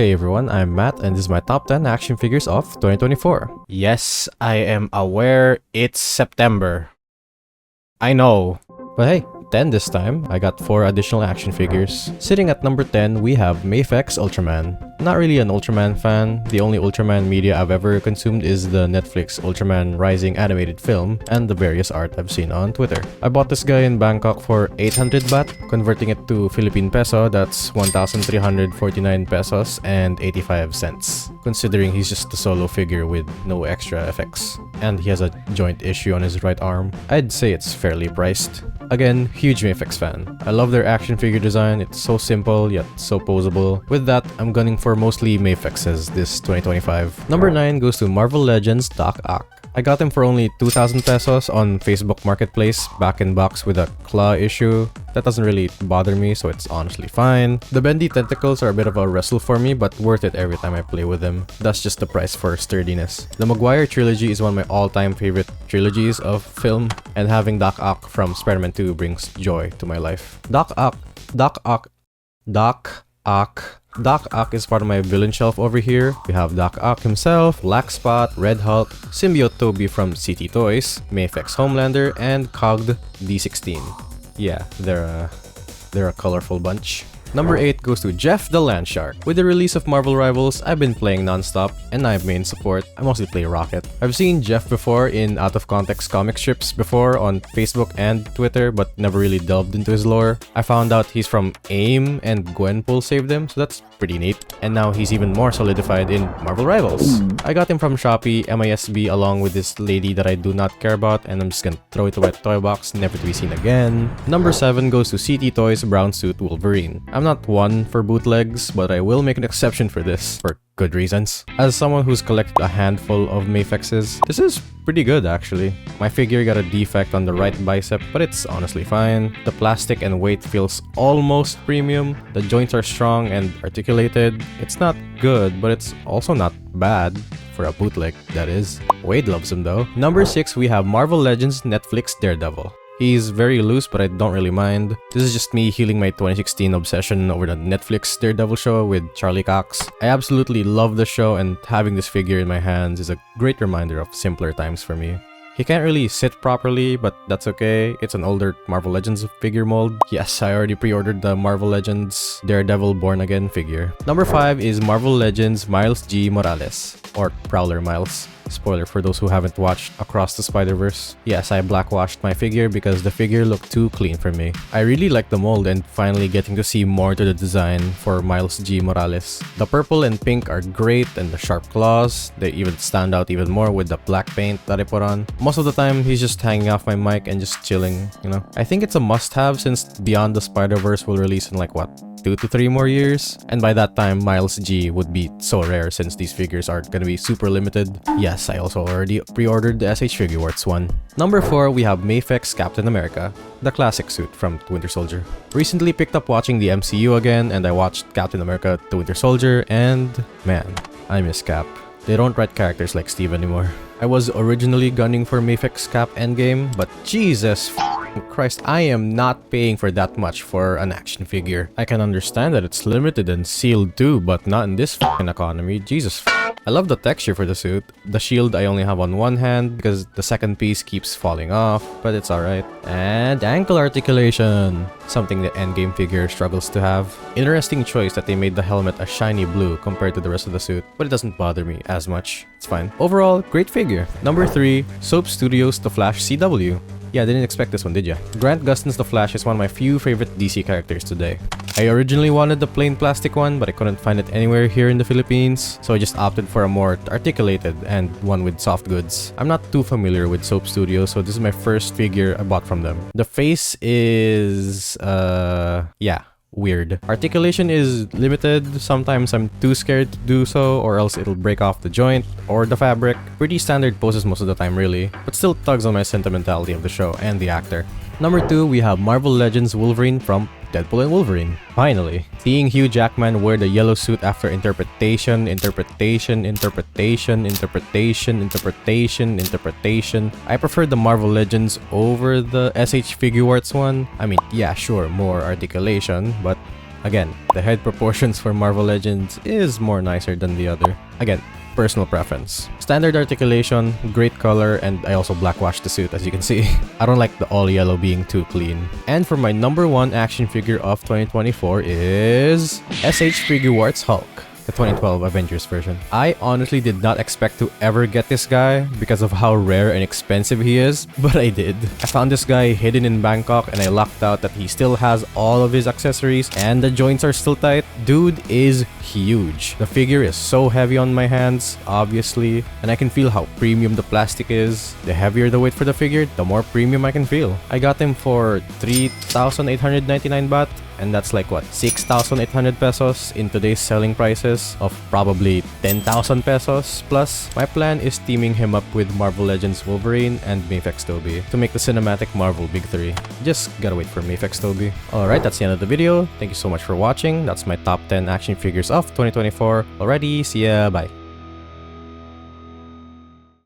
Hey everyone, I'm Matt and this is my top 10 action figures of 2024. Yes, I am aware it's September. I know. But hey, 10 this time. I got 4 additional action figures. Sitting at number 10, we have Mafex Ultraman. Not really an Ultraman fan. The only Ultraman media I've ever consumed is the Netflix Ultraman Rising animated film and the various art I've seen on Twitter. I bought this guy in Bangkok for 800 baht. Converting it to Philippine peso, that's 1,349 pesos and 85 cents. Considering he's just a solo figure with no extra effects. And he has a joint issue on his right arm. I'd say it's fairly priced. Again, huge Mafex fan. I love their action figure design, it's so simple yet so posable. With that, I'm gunning for mostly Mafexes this 2025. Number 9 goes to Marvel Legends Doc Ock. I got him for only 2,000 pesos on Facebook Marketplace, back in box with a claw issue. That doesn't really bother me, so it's honestly fine. The bendy tentacles are a bit of a wrestle for me, but worth it every time I play with them. That's just the price for sturdiness. The Maguire trilogy is one of my all-time favorite trilogies of film, and having Doc Ock from Spider-Man 2 brings joy to my life. Doc Ock is part of my villain shelf over here. We have Doc Ock himself, Black Spot, Red Hulk, Symbiote Toby from CT Toys, Mafex Homelander, and Cogged D16. Yeah, they're a colorful bunch. Number 8 goes to Jeff the Landshark. With the release of Marvel Rivals, I've been playing non-stop, and I'm main support. I mostly play Rocket. I've seen Jeff before in out-of-context comic strips before on Facebook and Twitter, but never really delved into his lore. I found out he's from AIM and Gwenpool saved him, so that's pretty neat. And now he's even more solidified in Marvel Rivals. I got him from Shopee, MISB, along with this lady that I do not care about, and I'm just gonna throw it away toy box, never to be seen again. Number 7 goes to CT Toys Brown Suit Wolverine. I'm not one for bootlegs, but I will make an exception for this, for good reasons. As someone who's collected a handful of Mafexes, this is pretty good actually. My figure got a defect on the right bicep, but it's honestly fine. The plastic and weight feels almost premium. The joints are strong and articulated. It's not good, but it's also not bad. For a bootleg, that is. Wade loves him though. Number 6, we have Marvel Legends Netflix Daredevil. He's very loose, but I don't really mind. This is just me healing my 2016 obsession over the Netflix Daredevil show with Charlie Cox. I absolutely love the show, and having this figure in my hands is a great reminder of simpler times for me. He can't really sit properly, but that's okay. It's an older Marvel Legends figure mold. Yes, I already pre-ordered the Marvel Legends Daredevil Born Again figure. Number 5 is Marvel Legends Miles G. Morales, or Prowler Miles. Spoiler for those who haven't watched Across the Spider-Verse. Yes, I blackwashed my figure because the figure looked too clean for me. I really like the mold and finally getting to see more to the design for Miles G. Morales. The purple and pink are great, and the sharp claws, they even stand out even more with the black paint that I put on. Most of the time, he's just hanging off my mic and just chilling, you know. I think it's a must-have since Beyond the Spider-Verse will release in like what? 2 to 3 more years, and by that time Miles G would be so rare since these figures are gonna be super limited. Yes, I also already pre-ordered the SH Figuarts one. Number 4, we have Mafex Captain America, the classic suit from Winter Soldier. Recently picked up watching the MCU again, and I watched Captain America The Winter Soldier, and man, I miss Cap. They don't write characters like Steve anymore. I was originally gunning for Mafex Cap Endgame, but Jesus Christ, I am not paying for that much for an action figure. I can understand that it's limited and sealed too, but not in this economy. Jesus. I love the texture for the suit. The shield I only have on one hand because the second piece keeps falling off, but it's alright. And ankle articulation, something the endgame figure struggles to have. Interesting choice that they made the helmet a shiny blue compared to the rest of the suit, but it doesn't bother me as much. It's fine. Overall, great figure. Number 3, Soap Studios The Flash CW. Yeah, didn't expect this one, did ya? Grant Gustin's The Flash is one of my few favorite DC characters today. I originally wanted the plain plastic one, but I couldn't find it anywhere here in the Philippines, so I just opted for a more articulated and one with soft goods. I'm not too familiar with Soap Studios, so this is my first figure I bought from them. The face is... yeah. Weird. Articulation is limited. Sometimes I'm too scared to do so, or else it'll break off the joint or the fabric. Pretty standard poses most of the time really, but still tugs on my sentimentality of the show and the actor. Number 2, we have Marvel Legends Wolverine from Deadpool and Wolverine. Finally, seeing Hugh Jackman wear the yellow suit after interpretation, I prefer the Marvel Legends over the SH Figuarts one. I mean, yeah, sure, more articulation, but Again, the head proportions for Marvel Legends is more nicer than the other. Again, personal preference. Standard articulation, great color, and I also blackwashed the suit as you can see. I don't like the all yellow being too clean. And for my number 1 action figure of 2024 is SH Figuarts Hulk, the 2012 Avengers version. I honestly did not expect to ever get this guy because of how rare and expensive he is, but I did. I found this guy hidden in Bangkok and I lucked out that he still has all of his accessories and the joints are still tight. Dude is huge. The figure is so heavy on my hands, obviously, and I can feel how premium the plastic is. The heavier the weight for the figure, the more premium I can feel. I got him for 3,899 baht, and that's like what, 6,800 pesos in today's selling prices of probably 10,000 pesos plus. My plan is teaming him up with Marvel Legends Wolverine and Mafex Toby to make the cinematic Marvel Big 3. Just gotta wait for Mafex Toby. Alright, that's the end of the video. Thank you so much for watching. That's my top 10 action figures of 2024. Alrighty, see ya, bye.